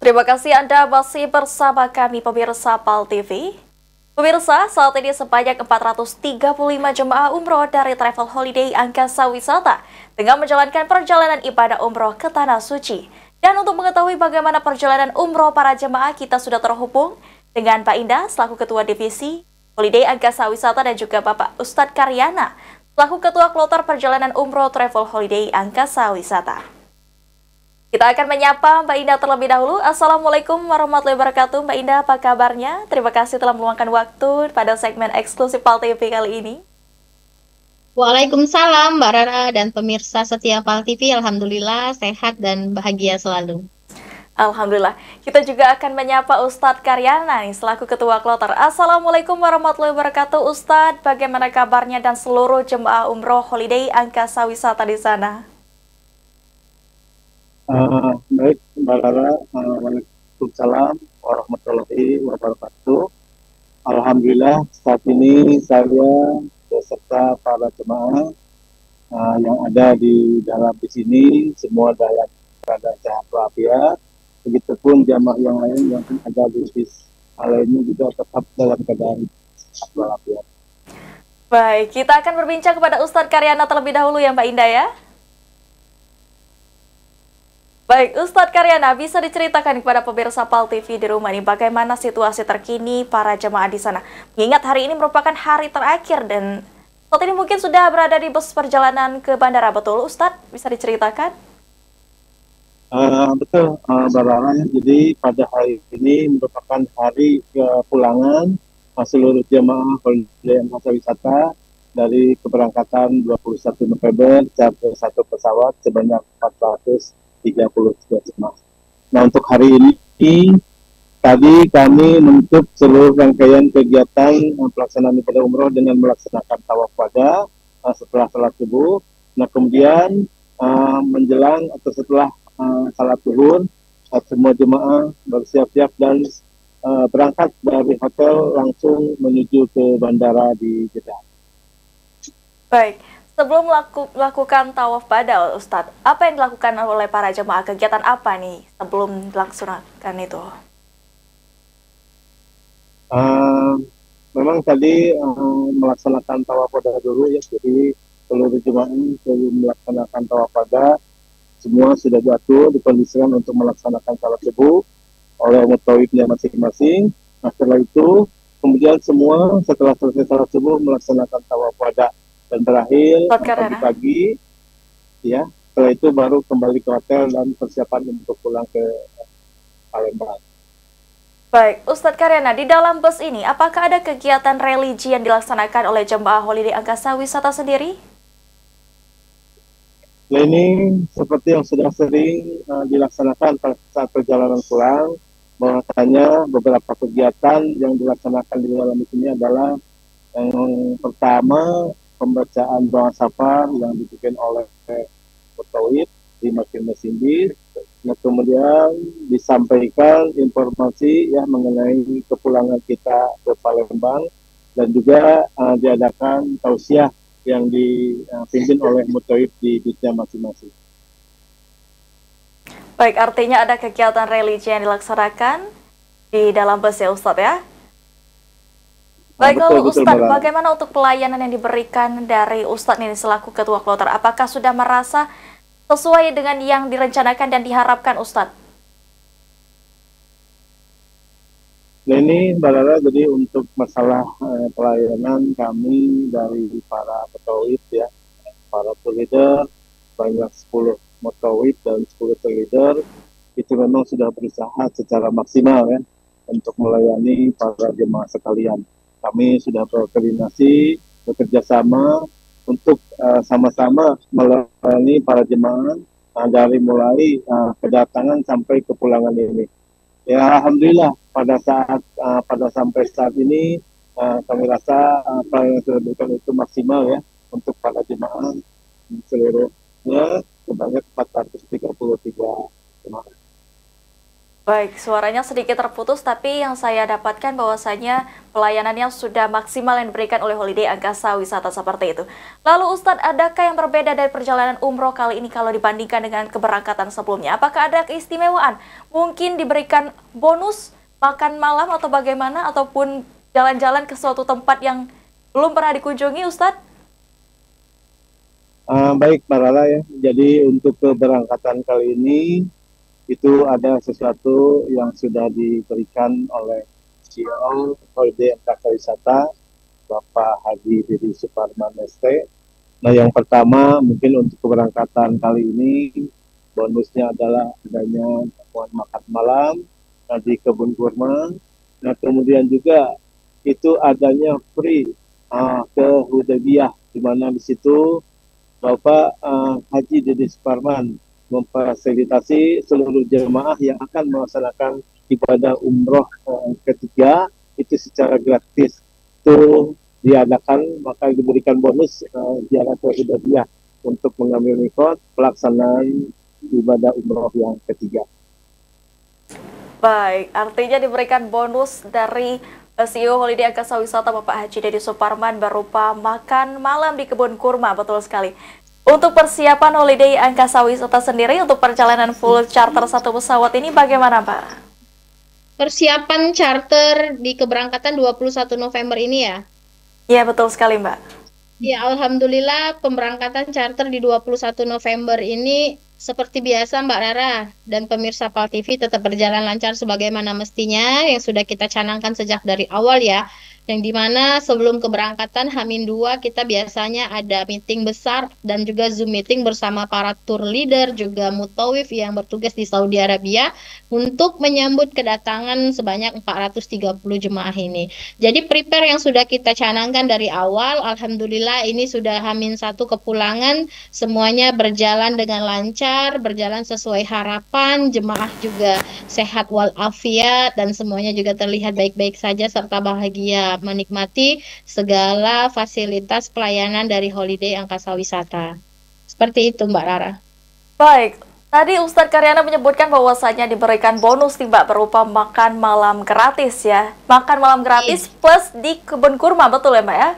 Terima kasih Anda masih bersama kami pemirsa PAL TV. Pemirsa, saat ini sebanyak 435 jemaah umroh dari Travel Holiday Angkasa Wisata dengan menjalankan perjalanan ibadah umroh ke Tanah Suci. Dan untuk mengetahui bagaimana perjalanan umroh para jemaah, kita sudah terhubung dengan Pak Indah selaku Ketua Divisi Holiday Angkasa Wisata dan juga Bapak Ustadz Karyana selaku Ketua Kloter Perjalanan Umroh Travel Holiday Angkasa Wisata. Kita akan menyapa Mbak Indah terlebih dahulu. Assalamualaikum warahmatullahi wabarakatuh. Mbak Indah, apa kabarnya? Terima kasih telah meluangkan waktu pada segmen eksklusif PAL TV kali ini. Waalaikumsalam Mbak Rara dan pemirsa setia PAL TV. Alhamdulillah sehat dan bahagia selalu. Alhamdulillah. Kita juga akan menyapa Ustadz Karyana nih, selaku Ketua Kloter. Assalamualaikum warahmatullahi wabarakatuh. Ustadz, bagaimana kabarnya dan seluruh jemaah umroh holiday Angkasa Wisata di sana? Baik, Mbak Lara, Waalaikumsalam warahmatullahi wabarakatuh. Alhamdulillah saat ini saya beserta para jemaah yang ada di dalam di sini semua dalam keadaan sehat walafiat. Begitupun jamaah yang lain yang ada di bis lainnya juga tetap dalam keadaan sehat walafiat. Baik, kita akan berbincang kepada Ustadz Karyana terlebih dahulu ya Mbak Indah ya. Baik, Ustadz Karyana, bisa diceritakan kepada pemirsa PAL TV di rumah ini bagaimana situasi terkini para jemaah di sana? Mengingat hari ini merupakan hari terakhir dan saat ini mungkin sudah berada di bus perjalanan ke bandara, betul Ustadz? Bisa diceritakan? Betul, Mbak Lara. Jadi pada hari ini merupakan hari kepulangan seluruh jemaah Holiday Angkasa Wisata dari keberangkatan 21 November charter satu pesawat sebanyak 433 jemaah. Nah, untuk hari ini tadi kami menutup seluruh rangkaian kegiatan pelaksanaan ibadah umroh dengan melaksanakan tawaf wada setelah salat subuh. Nah, kemudian menjelang atau setelah salat zuhur, semua jemaah bersiap-siap dan berangkat dari hotel langsung menuju ke bandara di Jeddah. Baik, sebelum melakukan tawaf wada, Ustadz, apa yang dilakukan oleh para jemaah? Kegiatan apa nih sebelum dilaksanakan itu? Memang tadi melaksanakan tawaf wada dulu ya, jadi seluruh jemaah sebelum melaksanakan tawaf wada semua sudah diatur, dikondisikan untuk melaksanakan salat subuh oleh mutawifnya masing-masing. Nah, setelah itu kemudian semua setelah selesai salat subuh melaksanakan tawaf wada dan terakhir pagi-pagi ya, setelah itu baru kembali ke hotel dan persiapan untuk pulang ke Palembang. Baik, Ustadz Karyana, di dalam bus ini apakah ada kegiatan religi yang dilaksanakan oleh jemaah Holiday Angkasa Wisata sendiri? Nah, ini seperti yang sudah sering dilaksanakan saat perjalanan pulang, bahwasanya beberapa kegiatan yang dilaksanakan di dalam ini adalah yang pertama pembacaan doa safar yang dipimpin oleh mutawif di masing-masing bis. Nah, kemudian disampaikan informasi ya mengenai kepulangan kita ke Palembang dan juga diadakan tausiah yang dipimpin oleh mutawif di bisnya masing-masing. Baik, artinya ada kegiatan religi yang dilaksanakan di dalam bus ya Ustadz ya? Baik, lalu Ustadz, bagaimana untuk pelayanan yang diberikan dari Ustadz ini selaku Ketua Kloter? Apakah sudah merasa sesuai dengan yang direncanakan dan diharapkan Ustadz? Nah, ini Mbak Lara, jadi untuk masalah pelayanan kami dari para mutawif ya, para tour leader, banyak 10 mutawif dan 10 tour leader, itu memang sudah berusaha secara maksimal ya, untuk melayani para jemaah sekalian. Kami sudah berkoordinasi, bekerja sama untuk sama-sama melayani para jemaah dari mulai kedatangan sampai kepulangan ini. Ya, alhamdulillah pada sampai saat ini kami rasa pelayanan yang sudah diberikan itu maksimal ya untuk para jemaah seluruhnya sebanyak 433 jemaah. Baik, suaranya sedikit terputus, tapi yang saya dapatkan bahwasanya pelayanannya sudah maksimal yang diberikan oleh Holiday Angkasa Wisata seperti itu. Lalu Ustadz, adakah yang berbeda dari perjalanan umroh kali ini kalau dibandingkan dengan keberangkatan sebelumnya? Apakah ada keistimewaan? Mungkin diberikan bonus makan malam atau bagaimana? Ataupun jalan-jalan ke suatu tempat yang belum pernah dikunjungi, Ustadz? Baik, Mbak Lala ya. Jadi untuk keberangkatan kali ini itu ada sesuatu yang sudah diberikan oleh CEO Holiday Angkasa Wisata, Bapak Haji Didi Suparman ST. Nah, yang pertama mungkin untuk keberangkatan kali ini bonusnya adalah adanya makan malam di kebun kurma. Nah, kemudian juga itu adanya free ke Hudaybiyah, di mana di situ Bapak Haji Didi Suparman memfasilitasi seluruh jemaah yang akan melaksanakan ibadah umroh ketiga itu secara gratis. Itu diadakan, maka diberikan bonus ziarah ke Hudaybiyah untuk mengambil mikot pelaksanaan ibadah umroh yang ketiga. Baik, artinya diberikan bonus dari CEO Holiday Angkasa Wisata Bapak Haji Didi Suparman berupa makan malam di kebun kurma, betul sekali. Untuk persiapan Holiday Angkasa Wisata sendiri untuk perjalanan full charter satu pesawat ini bagaimana, Pak? Persiapan charter di keberangkatan 21 November ini ya? Iya, betul sekali, Mbak. Ya, alhamdulillah pemberangkatan charter di 21 November ini seperti biasa Mbak Rara dan pemirsa PAL TV tetap berjalan lancar sebagaimana mestinya yang sudah kita canangkan sejak dari awal ya. Yang dimana sebelum keberangkatan H-2 kita biasanya ada meeting besar dan juga Zoom meeting bersama para tour leader juga mutawif yang bertugas di Saudi Arabia untuk menyambut kedatangan sebanyak 430 jemaah ini. Jadi prepare yang sudah kita canangkan dari awal, alhamdulillah ini sudah H-1 kepulangan, semuanya berjalan dengan lancar, berjalan sesuai harapan, jemaah juga sehat walafiat dan semuanya juga terlihat baik-baik saja serta bahagia menikmati segala fasilitas pelayanan dari Holiday Angkasa Wisata. Seperti itu Mbak Rara. Baik, tadi Ustadz Karyana menyebutkan bahwasanya diberikan bonus nih Mbak berupa makan malam gratis ya. Makan malam gratis plus di kebun kurma, betul ya Mbak ya?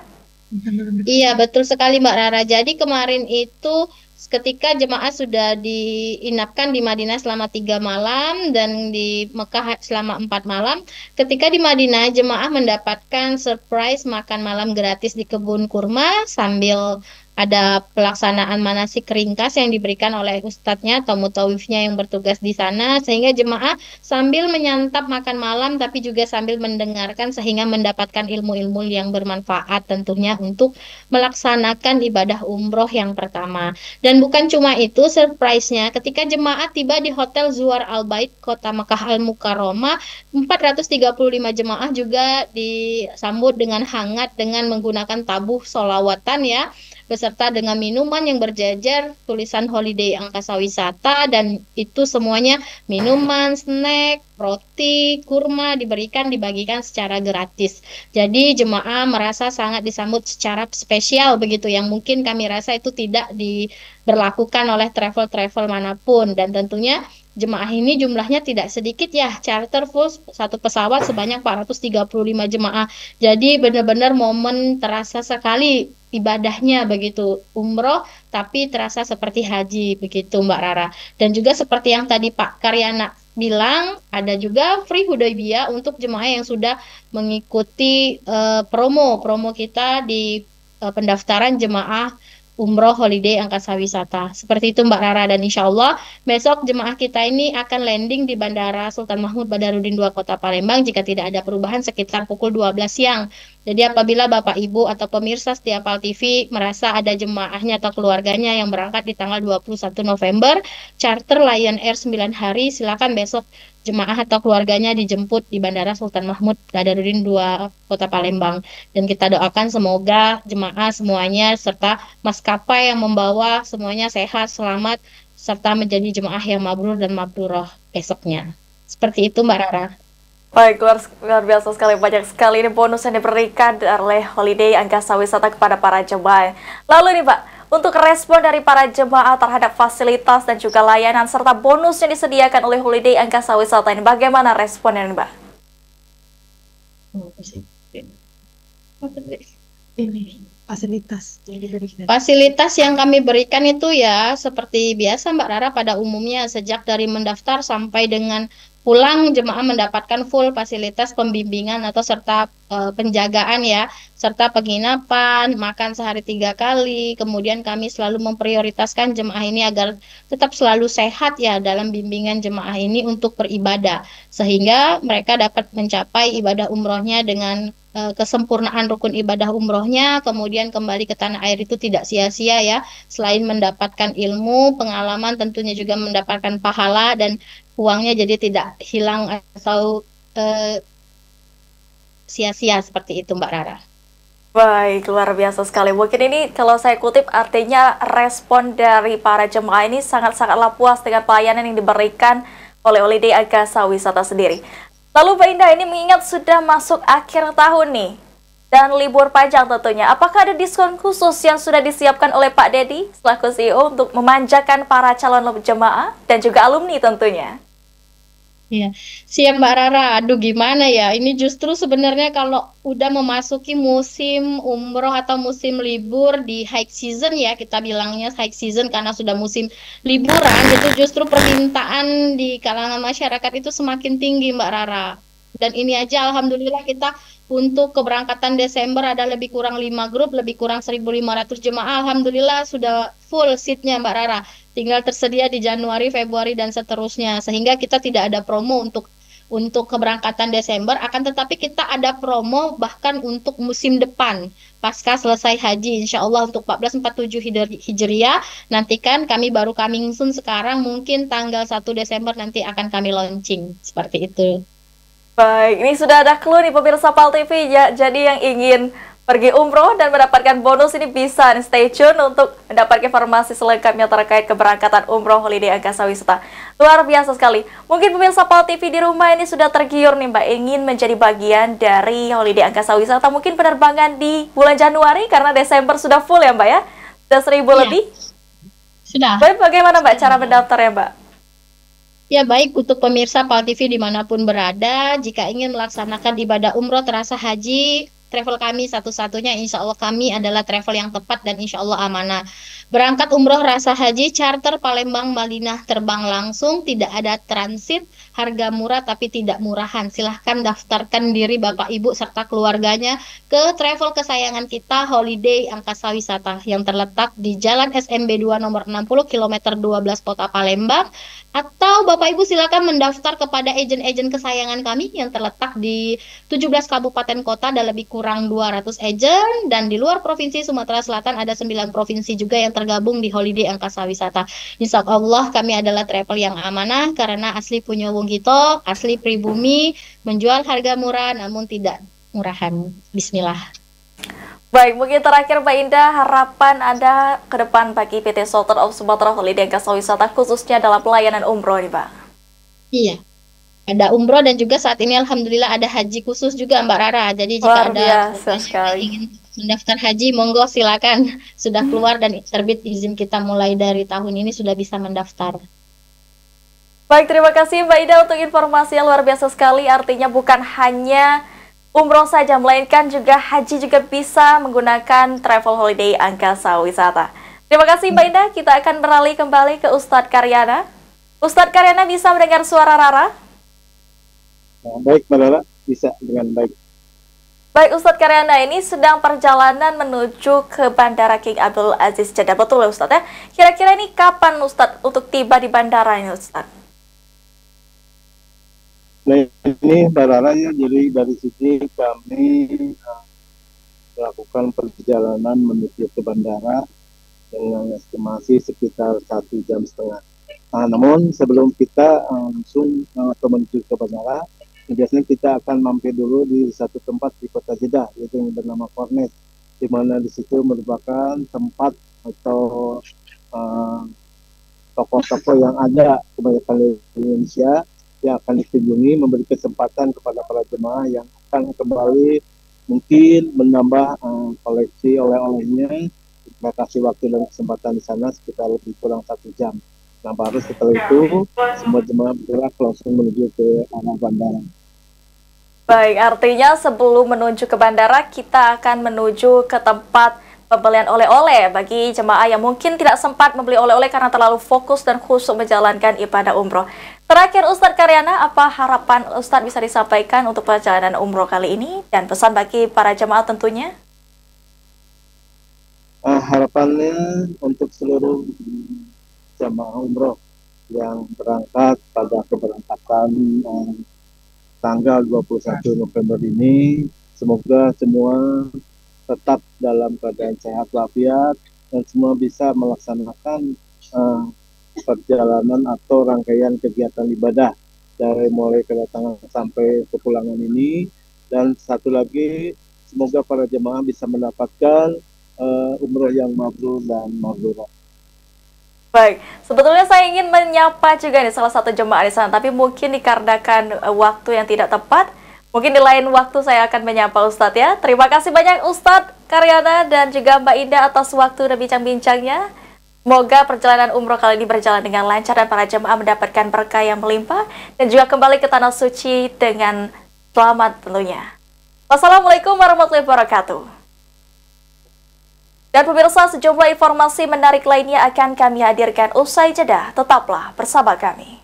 Iya, betul sekali Mbak Rara. Jadi kemarin itu ketika jemaah sudah diinapkan di Madinah selama 3 malam dan di Mekah selama 4 malam, ketika di Madinah jemaah mendapatkan surprise makan malam gratis di kebun kurma sambil ada pelaksanaan manasik ringkas yang diberikan oleh ustadznya atau mutawifnya yang bertugas di sana, sehingga jemaah sambil menyantap makan malam tapi juga sambil mendengarkan sehingga mendapatkan ilmu-ilmu yang bermanfaat tentunya untuk melaksanakan ibadah umroh yang pertama. Dan bukan cuma itu, surprise-nya ketika jemaah tiba di Hotel Zuwar Al Bait, Kota Makkah Al Mukarramah, 435 jemaah juga disambut dengan hangat dengan menggunakan tabuh sholawatan ya, beserta dengan minuman yang berjajar tulisan Holiday Angkasa Wisata, dan itu semuanya minuman, snack, roti, kurma dibagikan secara gratis. Jadi jemaah merasa sangat disambut secara spesial begitu, yang mungkin kami rasa itu tidak diberlakukan oleh travel-travel manapun. Dan tentunya jemaah ini jumlahnya tidak sedikit ya, charter full satu pesawat sebanyak 435 jemaah. Jadi benar-benar momen terasa sekali ibadahnya begitu, umroh tapi terasa seperti haji begitu Mbak Rara. Dan juga seperti yang tadi Pak Karyana bilang, ada juga free Hudaybiyah untuk jemaah yang sudah mengikuti promo kita di pendaftaran jemaah umroh Holiday Angkasa Wisata. Seperti itu Mbak Rara, dan insya Allah besok jemaah kita ini akan landing di Bandara Sultan Mahmud Badarudin II Kota Palembang jika tidak ada perubahan sekitar pukul 12 siang. Jadi apabila Bapak Ibu atau pemirsa setia PAL TV merasa ada jemaahnya atau keluarganya yang berangkat di tanggal 21 November, charter Lion Air 9 hari, silakan besok jemaah atau keluarganya dijemput di Bandara Sultan Mahmud Badarudin II Kota Palembang. Dan kita doakan semoga jemaah semuanya serta maskapai yang membawa semuanya sehat, selamat, serta menjadi jemaah yang mabrur dan mabrurah besoknya. Seperti itu Mbak Rara. Baik, luar biasa sekali, banyak sekali ini bonus yang diberikan oleh Holiday Angkasa Wisata kepada para jemaah. Lalu nih Pak, Untuk respon dari para jemaah terhadap fasilitas dan juga layanan serta bonus yang disediakan oleh Holiday Angkasa Wisata ini, bagaimana responnya, Mbak? Ini fasilitas yang kami berikan itu ya seperti biasa Mbak Rara pada umumnya, sejak dari mendaftar sampai dengan pulang jemaah mendapatkan full fasilitas pembimbingan atau serta penjagaan ya, serta penginapan, makan sehari 3 kali. Kemudian kami selalu memprioritaskan jemaah ini agar tetap selalu sehat ya dalam bimbingan jemaah ini untuk beribadah, sehingga mereka dapat mencapai ibadah umrohnya dengan kesempurnaan rukun ibadah umrohnya, kemudian kembali ke tanah air itu tidak sia-sia ya. Selain mendapatkan ilmu, pengalaman, tentunya juga mendapatkan pahala dan uangnya jadi tidak hilang atau sia-sia seperti itu Mbak Rara. Baik, luar biasa sekali. Mungkin ini kalau saya kutip artinya respon dari para jemaah ini sangat-sangatlah puas dengan pelayanan yang diberikan oleh Holiday Angkasa Wisata sendiri. Lalu Mbak Indah, ini mengingat sudah masuk akhir tahun nih, dan libur panjang tentunya, apakah ada diskon khusus yang sudah disiapkan oleh Pak Dedi selaku CEO untuk memanjakan para calon jemaah dan juga alumni tentunya? Ya, siap Mbak Rara. Aduh gimana ya, ini justru sebenarnya kalau udah memasuki musim umroh atau musim libur di high season ya, kita bilangnya high season karena sudah musim liburan, itu justru permintaan di kalangan masyarakat itu semakin tinggi Mbak Rara. Dan ini aja alhamdulillah kita untuk keberangkatan Desember ada lebih kurang 5 grup, lebih kurang 1.500 jemaah. Alhamdulillah sudah full seatnya Mbak Rara. Tinggal tersedia di Januari, Februari, dan seterusnya. Sehingga kita tidak ada promo untuk keberangkatan Desember, akan tetapi kita ada promo bahkan untuk musim depan. Pasca selesai haji, insya Allah untuk 1447 Hijriah, nantikan kami baru coming soon sekarang, mungkin tanggal 1 Desember nanti akan kami launching. Seperti itu. Baik, ini sudah ada clue nih pemirsa PAL TV ya. Jadi yang ingin pergi umroh dan mendapatkan bonus ini bisa stay tune untuk mendapatkan informasi selengkapnya terkait keberangkatan umroh Holiday Angkasa Wisata. Luar biasa sekali. Mungkin pemirsa PAL TV di rumah ini sudah tergiur nih Mbak, ingin menjadi bagian dari Holiday Angkasa Wisata. Mungkin penerbangan di bulan Januari karena Desember sudah full ya Mbak ya? Sudah 1.000 lebih? Sudah. Baik, bagaimana Mbak cara mendaftar ya Mbak? Ya baik, untuk pemirsa PAL TV dimanapun berada, jika ingin melaksanakan ibadah umroh terasa haji, travel kami satu-satunya, insya Allah kami adalah travel yang tepat dan insya Allah amanah. Berangkat umroh rasa haji, charter Palembang Madinah terbang langsung, tidak ada transit, harga murah tapi tidak murahan. Silahkan daftarkan diri Bapak Ibu serta keluarganya ke travel kesayangan kita, Holiday Angkasa Wisata, yang terletak di Jalan SMB 2 nomor 60 km 12 Kota Palembang. Atau Bapak Ibu silakan mendaftar kepada agen-agen kesayangan kami yang terletak di 17 kabupaten kota, ada lebih kurang 200 agen, dan di luar provinsi Sumatera Selatan ada 9 provinsi juga yang tergabung di Holiday Angkasa Wisata. Insya Allah kami adalah travel yang amanah karena asli punya wong kita, asli pribumi, menjual harga murah namun tidak murahan. Bismillah. Baik, mungkin terakhir Mbak Indah, harapan Anda ke depan bagi PT Sultan of Sumatra Holiday Angkasa Wisata khususnya dalam pelayanan umroh nih Mbak. Iya, ada umroh dan juga saat ini alhamdulillah ada haji khusus juga Mbak Rara. Jadi jika Luar ada biasa sekali. ingin mendaftar haji, monggo silakan. Sudah keluar dan terbit izin kita mulai dari tahun ini sudah bisa mendaftar. Baik, terima kasih Mbak Indah untuk informasi yang luar biasa sekali. Artinya bukan hanya umroh saja, melainkan juga haji juga bisa menggunakan travel Holiday Angkasa Wisata. Terima kasih Mbak Indah, kita akan beralih kembali ke Ustadz Karyana. Ustadz Karyana bisa mendengar suara Rara? Nah, baik Mbak Rara, bisa dengan baik. Baik Ustadz Karyana, ini sedang perjalanan menuju ke Bandara King Abdul Aziz Jeddah, betul ya Ustadz ya? Kira-kira ini kapan Ustadz untuk tiba di bandara ini Ustadz? Nah ini Mbak Rara ya, jadi dari sini kami melakukan perjalanan menuju ke bandara dengan estimasi sekitar 1,5 jam. Nah, namun sebelum kita langsung menuju ke bandara, biasanya kita akan mampir dulu di satu tempat di kota Jeddah, yaitu yang bernama Kornet, di mana di situ merupakan tempat atau toko-toko yang ada kebanyakan di Indonesia yang akan dikunjungi, memberi kesempatan kepada para jemaah yang akan kembali mungkin menambah koleksi oleh-olehnya, kasih waktu dan kesempatan di sana sekitar lebih kurang 1 jam. Nah, baru setelah itu semua jemaah bergerak langsung menuju ke arah bandara. Baik, artinya sebelum menuju ke bandara, kita akan menuju ke tempat pembelian oleh-oleh bagi jemaah yang mungkin tidak sempat membeli oleh-oleh karena terlalu fokus dan khusyuk menjalankan ibadah umroh. Terakhir, Ustadz Karyana, apa harapan Ustadz bisa disampaikan untuk perjalanan umroh kali ini dan pesan bagi para jemaah tentunya? Harapannya untuk seluruh jemaah umroh yang berangkat pada keberangkatan tanggal 21 November ini, semoga semua tetap dalam keadaan sehat walafiat dan semua bisa melaksanakan perjalanan atau rangkaian kegiatan ibadah dari mulai kedatangan sampai kepulangan ini. Dan satu lagi, semoga para jemaah bisa mendapatkan umroh yang mabrur dan mabrurah. Baik, sebetulnya saya ingin menyapa juga nih salah satu jemaah di sana, tapi mungkin dikarenakan waktu yang tidak tepat, mungkin di lain waktu saya akan menyapa Ustadz ya. Terima kasih banyak Ustadz Karyana dan juga Mbak Indah atas waktu dan bincang-bincangnya. Semoga perjalanan umroh kali ini berjalan dengan lancar dan para jemaah mendapatkan berkah yang melimpah dan juga kembali ke tanah suci dengan selamat tentunya. Wassalamualaikum warahmatullahi wabarakatuh. Dan pemirsa, sejumlah informasi menarik lainnya akan kami hadirkan usai jeda. Tetaplah bersama kami.